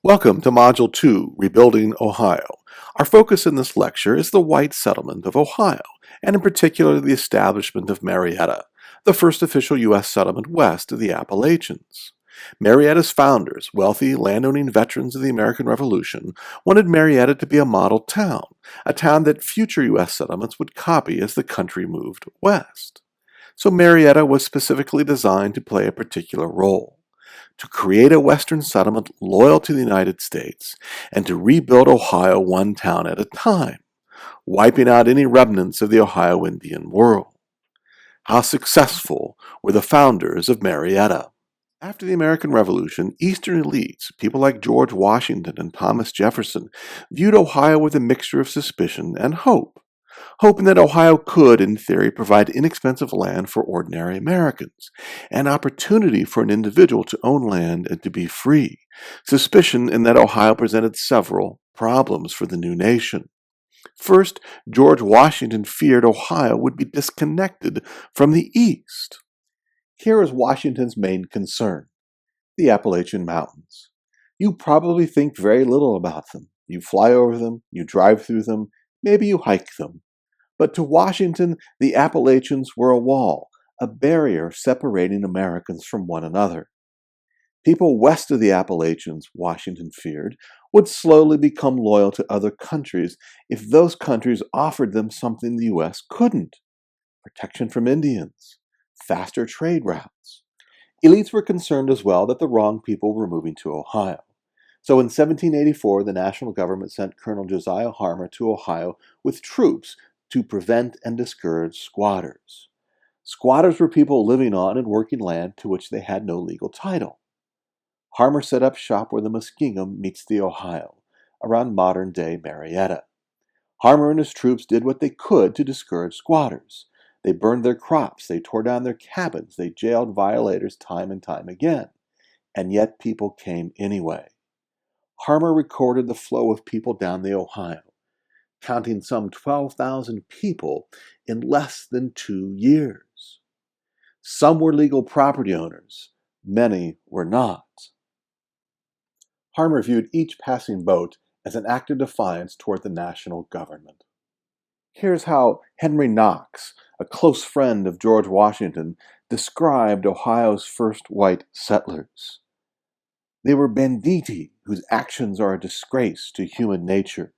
Welcome to Module 2, Rebuilding Ohio. Our focus in this lecture is the white settlement of Ohio, and in particular the establishment of Marietta, the first official U.S. settlement west of the Appalachians. Marietta's founders, wealthy landowning veterans of the American Revolution, wanted Marietta to be a model town, a town that future U.S. settlements would copy as the country moved west. So Marietta was specifically designed to play a particular role: to create a Western settlement loyal to the United States, and to rebuild Ohio one town at a time, wiping out any remnants of the Ohio Indian world. How successful were the founders of Marietta? After the American Revolution, Eastern elites, people like George Washington and Thomas Jefferson, viewed Ohio with a mixture of suspicion and hope, hoping that Ohio could, in theory, provide inexpensive land for ordinary Americans, an opportunity for an individual to own land and to be free, suspicion in that Ohio presented several problems for the new nation. First, George Washington feared Ohio would be disconnected from the East. Here is Washington's main concern: the Appalachian Mountains. You probably think very little about them. You fly over them, you drive through them, maybe you hike them. But to Washington, the Appalachians were a wall, a barrier separating Americans from one another. People west of the Appalachians, Washington feared, would slowly become loyal to other countries if those countries offered them something the U.S. couldn't: protection from Indians, faster trade routes. Elites were concerned as well that the wrong people were moving to Ohio. So in 1784, the national government sent Colonel Josiah Harmer to Ohio with troops to prevent and discourage squatters. Squatters were people living on and working land to which they had no legal title. Harmer set up shop where the Muskingum meets the Ohio, around modern-day Marietta. Harmer and his troops did what they could to discourage squatters. They burned their crops, they tore down their cabins, they jailed violators time and time again. And yet people came anyway. Harmer recorded the flow of people down the Ohio, counting some 12,000 people in less than 2 years. Some were legal property owners, many were not. Harmer viewed each passing boat as an act of defiance toward the national government. Here's how Henry Knox, a close friend of George Washington, described Ohio's first white settlers. They were banditti whose actions are a disgrace to human nature.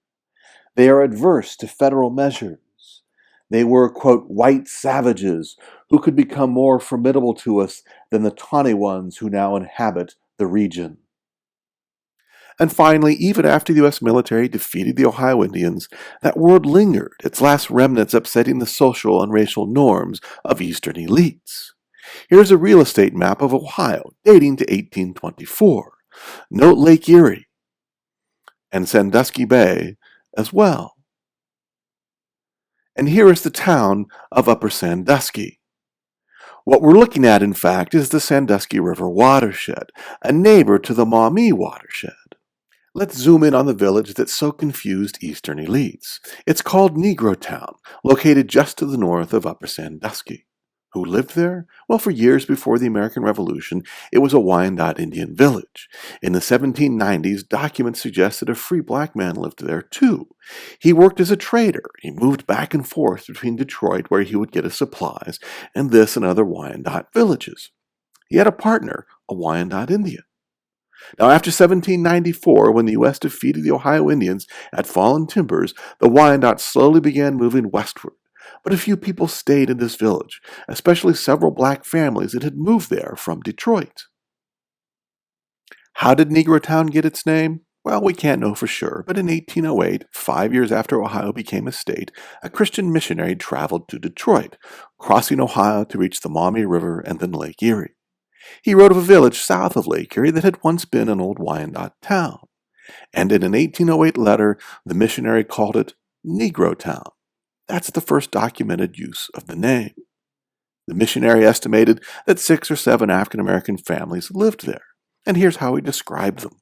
They are adverse to federal measures. They were, quote, white savages who could become more formidable to us than the tawny ones who now inhabit the region. And finally, even after the U.S. military defeated the Ohio Indians, that word lingered, its last remnants upsetting the social and racial norms of Eastern elites. Here's a real estate map of Ohio dating to 1824. Note Lake Erie and Sandusky Bay as well. And here is the town of Upper Sandusky. What we're looking at, in fact, is the Sandusky River watershed, a neighbor to the Maumee watershed. Let's zoom in on the village that so confused Eastern elites. It's called Negro Town, located just to the north of Upper Sandusky. Who lived there? Well, for years before the American Revolution, it was a Wyandot Indian village. In the 1790s, documents suggest that a free black man lived there too. He worked as a trader. He moved back and forth between Detroit, where he would get his supplies, and this and other Wyandot villages. He had a partner, a Wyandot Indian. Now, after 1794, when the U.S. defeated the Ohio Indians at Fallen Timbers, the Wyandots slowly began moving westward. But a few people stayed in this village, especially several black families that had moved there from Detroit. How did Negro Town get its name? Well, we can't know for sure, but in 1808, 5 years after Ohio became a state, a Christian missionary traveled to Detroit, crossing Ohio to reach the Maumee River and then Lake Erie. He wrote of a village south of Lake Erie that had once been an old Wyandot town, and in an 1808 letter, the missionary called it Negro Town. That's the first documented use of the name. The missionary estimated that 6 or 7 African-American families lived there, and here's how he described them.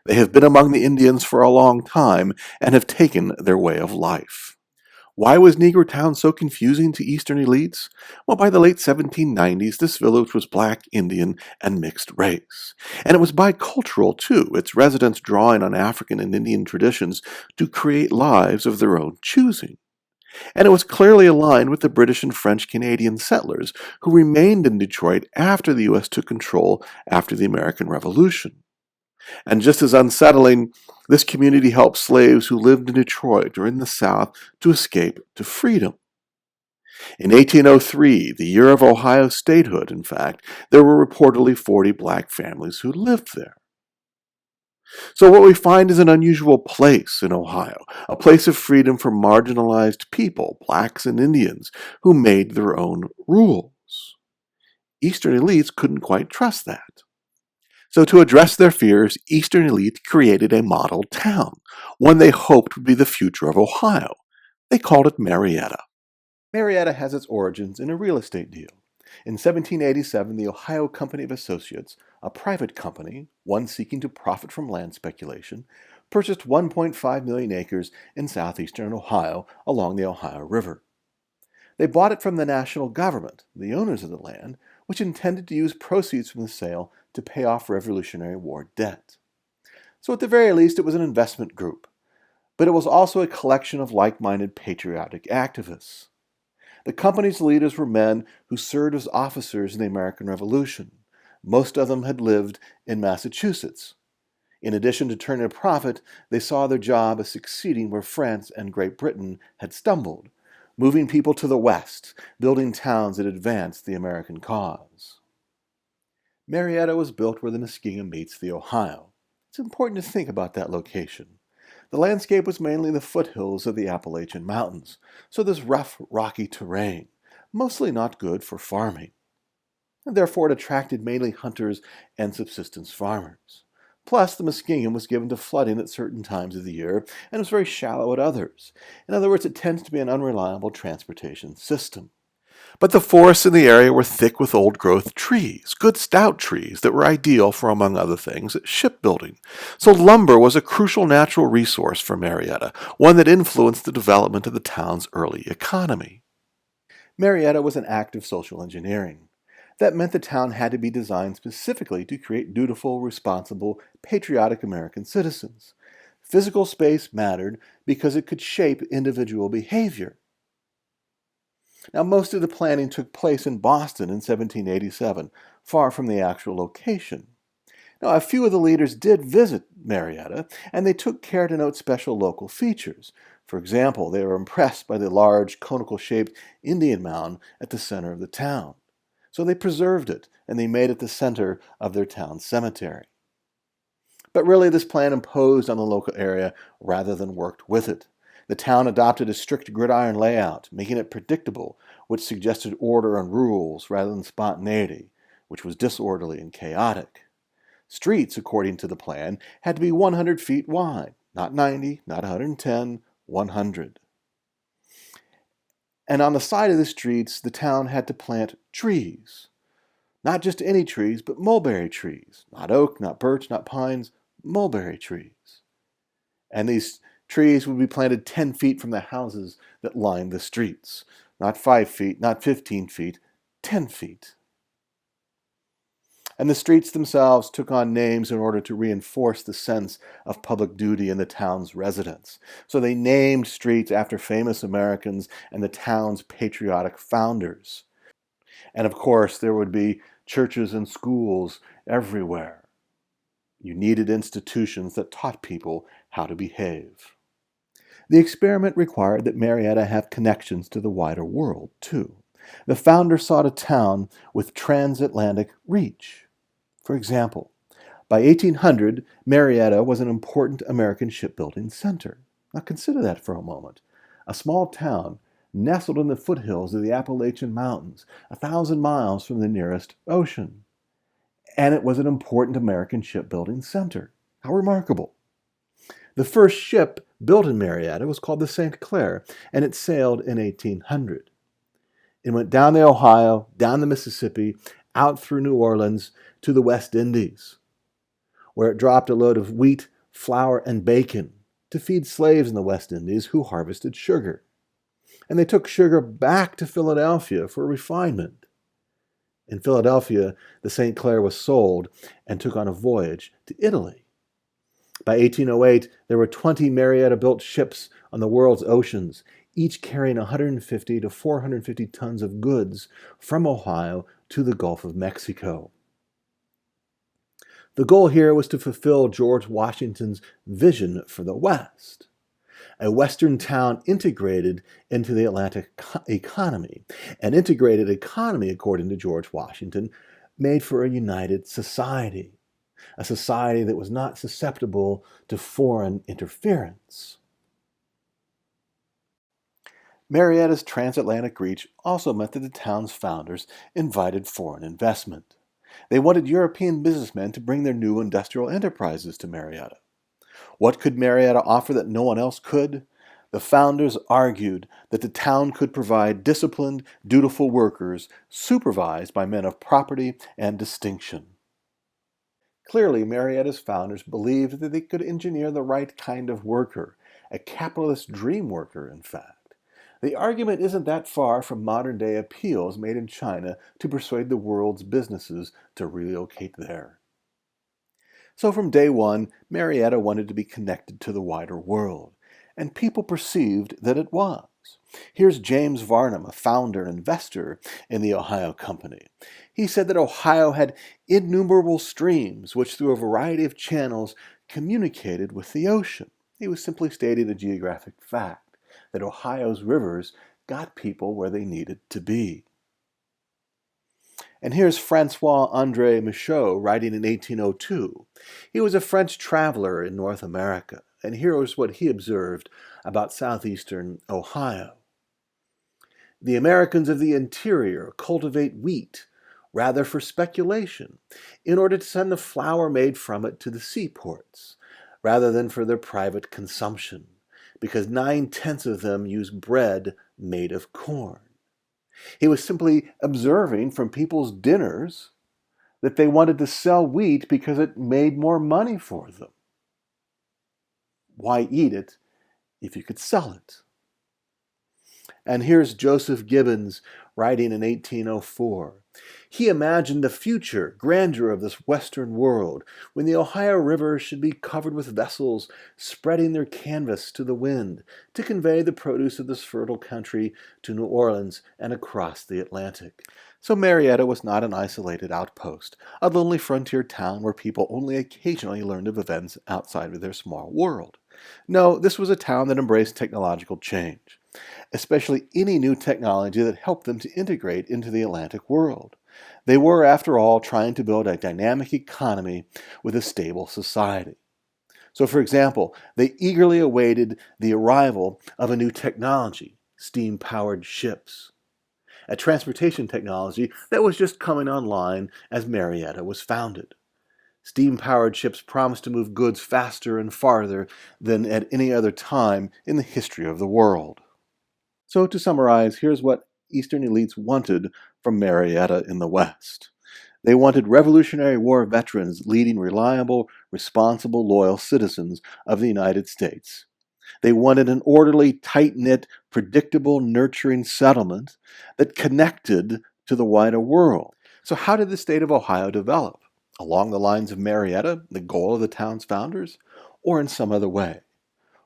They have been among the Indians for a long time and have taken their way of life. Why was Negro Town so confusing to Eastern elites? Well, by the late 1790s, this village was black, Indian, and mixed race. And it was bicultural, too, its residents drawing on African and Indian traditions to create lives of their own choosing. And it was clearly aligned with the British and French Canadian settlers who remained in Detroit after the U.S. took control after the American Revolution. And just as unsettling, this community helped slaves who lived in Detroit or in the South to escape to freedom. In 1803, the year of Ohio statehood, in fact, there were reportedly 40 black families who lived there. So what we find is an unusual place in Ohio, a place of freedom for marginalized people, blacks and Indians, who made their own rules. Eastern elites couldn't quite trust that. So to address their fears, Eastern elite created a model town, one they hoped would be the future of Ohio. They called it Marietta. Marietta has its origins in a real estate deal. In 1787, the Ohio Company of Associates, a private company, one seeking to profit from land speculation, purchased 1.5 million acres in southeastern Ohio along the Ohio River. They bought it from the national government, the owners of the land, which intended to use proceeds from the sale to pay off Revolutionary War debt. So at the very least, it was an investment group, but it was also a collection of like-minded patriotic activists. The company's leaders were men who served as officers in the American Revolution. Most of them had lived in Massachusetts. In addition to turning a profit, they saw their job as succeeding where France and Great Britain had stumbled, moving people to the West, building towns that advanced the American cause. Marietta was built where the Muskingum meets the Ohio. It's important to think about that location. The landscape was mainly the foothills of the Appalachian Mountains, so there's rough, rocky terrain, mostly not good for farming. And therefore it attracted mainly hunters and subsistence farmers. Plus, the Muskingum was given to flooding at certain times of the year and was very shallow at others. In other words, it tends to be an unreliable transportation system. But the forests in the area were thick with old-growth trees, good stout trees that were ideal for, among other things, shipbuilding. So lumber was a crucial natural resource for Marietta, one that influenced the development of the town's early economy. Marietta was an act of social engineering. That meant the town had to be designed specifically to create dutiful, responsible, patriotic American citizens. Physical space mattered because it could shape individual behavior. Now, most of the planning took place in Boston in 1787, far from the actual location. Now, a few of the leaders did visit Marietta, and they took care to note special local features. For example, they were impressed by the large, conical-shaped Indian mound at the center of the town. So they preserved it, and they made it the center of their town cemetery. But really, this plan imposed on the local area rather than worked with it. The town adopted a strict gridiron layout, making it predictable, which suggested order and rules rather than spontaneity, which was disorderly and chaotic. Streets, according to the plan, had to be 100 feet wide, not 90, not 110, 100. And on the side of the streets, the town had to plant trees. Not just any trees, but mulberry trees. Not oak, not birch, not pines, mulberry trees. And these trees would be planted 10 feet from the houses that lined the streets. Not 5 feet, not 15 feet, 10 feet. And the streets themselves took on names in order to reinforce the sense of public duty in the town's residents. So they named streets after famous Americans and the town's patriotic founders. And of course, there would be churches and schools everywhere. You needed institutions that taught people how to behave. The experiment required that Marietta have connections to the wider world, too. The founder sought a town with transatlantic reach. For example, by 1800, Marietta was an important American shipbuilding center. Now consider that for a moment. A small town nestled in the foothills of the Appalachian Mountains, 1,000 miles from the nearest ocean. And it was an important American shipbuilding center. How remarkable. The first ship built in Marietta was called the St. Clair, and it sailed in 1800. It went down the Ohio, down the Mississippi, out through New Orleans to the West Indies, where it dropped a load of wheat, flour, and bacon to feed slaves in the West Indies who harvested sugar. and they took sugar back to Philadelphia for refinement. In Philadelphia, the St. Clair was sold and took on a voyage to Italy. By 1808, there were 20 Marietta-built ships on the world's oceans, each carrying 150 to 450 tons of goods from Ohio to the Gulf of Mexico. The goal here was to fulfill George Washington's vision for the West, a Western town integrated into the Atlantic economy. An integrated economy, according to George Washington, made for a united society, a society that was not susceptible to foreign interference. Marietta's transatlantic reach also meant that the town's founders invited foreign investment. They wanted European businessmen to bring their new industrial enterprises to Marietta. What could Marietta offer that no one else could? The founders argued that the town could provide disciplined, dutiful workers supervised by men of property and distinction. Clearly, Marietta's founders believed that they could engineer the right kind of worker, a capitalist dream worker, in fact. The argument isn't that far from modern-day appeals made in China to persuade the world's businesses to relocate there. So from day one, Marietta wanted to be connected to the wider world, and people perceived that it was. Here's James Varnum, a founder and investor in the Ohio Company. He said that Ohio had innumerable streams which through a variety of channels communicated with the ocean. He was simply stating a geographic fact, that Ohio's rivers got people where they needed to be. And here's Francois-André Michaud writing in 1802. He was a French traveler in North America, and here is what he observed about southeastern Ohio. The Americans of the interior cultivate wheat, rather for speculation, in order to send the flour made from it to the seaports, rather than for their private consumption, because 9/10 of them use bread made of corn. He was simply observing from people's dinners that they wanted to sell wheat because it made more money for them. Why eat it if you could sell it? And here's Joseph Gibbons writing in 1804. He imagined the future grandeur of this western world, when the Ohio River should be covered with vessels spreading their canvas to the wind to convey the produce of this fertile country to New Orleans and across the Atlantic. So Marietta was not an isolated outpost, a lonely frontier town where people only occasionally learned of events outside of their small world. No, this was a town that embraced technological change, especially any new technology that helped them to integrate into the Atlantic world. They were, after all, trying to build a dynamic economy with a stable society. So, for example, they eagerly awaited the arrival of a new technology, steam-powered ships, a transportation technology that was just coming online as Marietta was founded. Steam-powered ships promised to move goods faster and farther than at any other time in the history of the world. So to summarize, here's what Eastern elites wanted from Marietta in the West. They wanted Revolutionary War veterans leading reliable, responsible, loyal citizens of the United States. They wanted an orderly, tight-knit, predictable, nurturing settlement that connected to the wider world. So how did the state of Ohio develop? Along the lines of Marietta, the goal of the town's founders, or in some other way?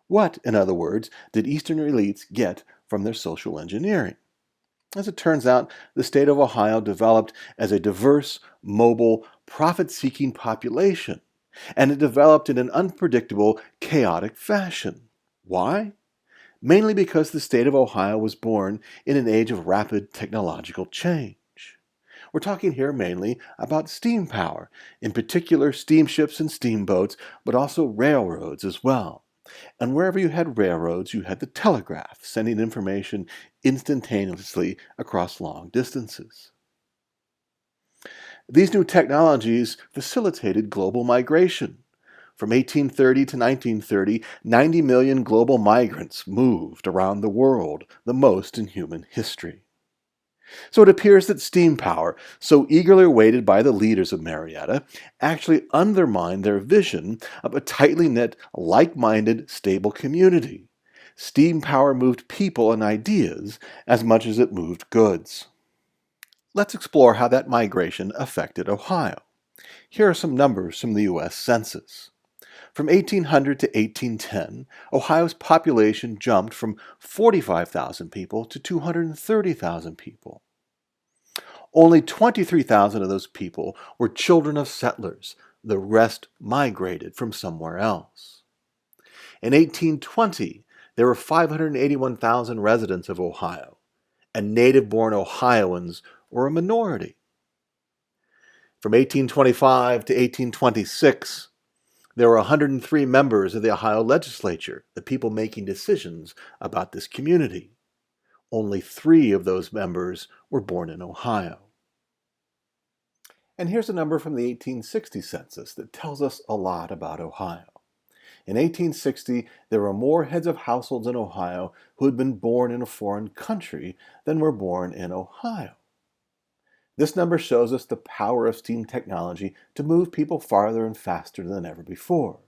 What, in other words, did Eastern elites get from their social engineering? As it turns out, the state of Ohio developed as a diverse, mobile, profit-seeking population, and it developed in an unpredictable, chaotic fashion. Why? Mainly because the state of Ohio was born in an age of rapid technological change. We're talking here mainly about steam power, in particular steamships and steamboats, but also railroads as well. And wherever you had railroads, you had the telegraph, sending information instantaneously across long distances. These new technologies facilitated global migration. From 1830 to 1930, 90 million global migrants moved around the world, the most in human history. So it appears that steam power, so eagerly awaited by the leaders of Marietta, actually undermined their vision of a tightly knit, like-minded, stable community. Steam power moved people and ideas as much as it moved goods. Let's explore how that migration affected Ohio. Here are some numbers from the U.S. Census. From 1800 to 1810, Ohio's population jumped from 45,000 people to 230,000 people. Only 23,000 of those people were children of settlers. The rest migrated from somewhere else. In 1820, there were 581,000 residents of Ohio, and native-born Ohioans were a minority. From 1825 to 1826, there were 103 members of the Ohio legislature, the people making decisions about this community. Only 3 of those members were born in Ohio. And here's a number from the 1860 census that tells us a lot about Ohio. In 1860, there were more heads of households in Ohio who had been born in a foreign country than were born in Ohio. This number shows us the power of steam technology to move people farther and faster than ever before.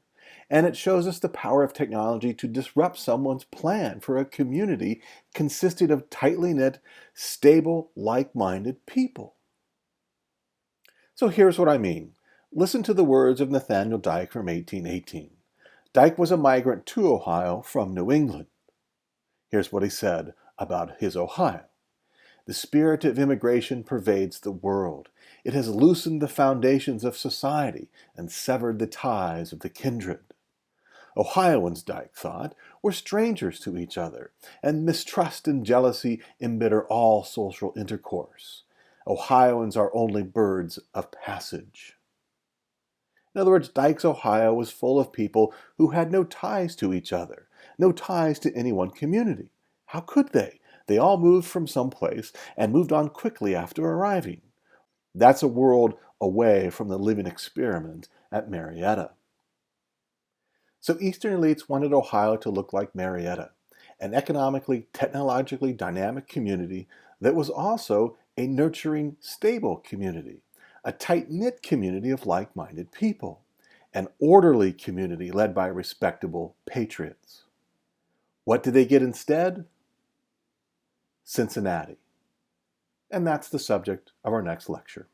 And it shows us the power of technology to disrupt someone's plan for a community consisting of tightly knit, stable, like-minded people. So here's what I mean. Listen to the words of Nathaniel Dyke from 1818. Dyke was a migrant to Ohio from New England. Here's what he said about his Ohio. The spirit of immigration pervades the world. It has loosened the foundations of society and severed the ties of the kindred. Ohioans, Dyke thought, were strangers to each other, and mistrust and jealousy embitter all social intercourse. Ohioans are only birds of passage. In other words, Dyke's Ohio was full of people who had no ties to each other, no ties to any one community. How could they? They all moved from someplace and moved on quickly after arriving. That's a world away from the living experiment at Marietta. So Eastern elites wanted Ohio to look like Marietta, an economically, technologically dynamic community that was also a nurturing, stable community, a tight-knit community of like-minded people, an orderly community led by respectable patriots. What did they get instead? Cincinnati. And that's the subject of our next lecture.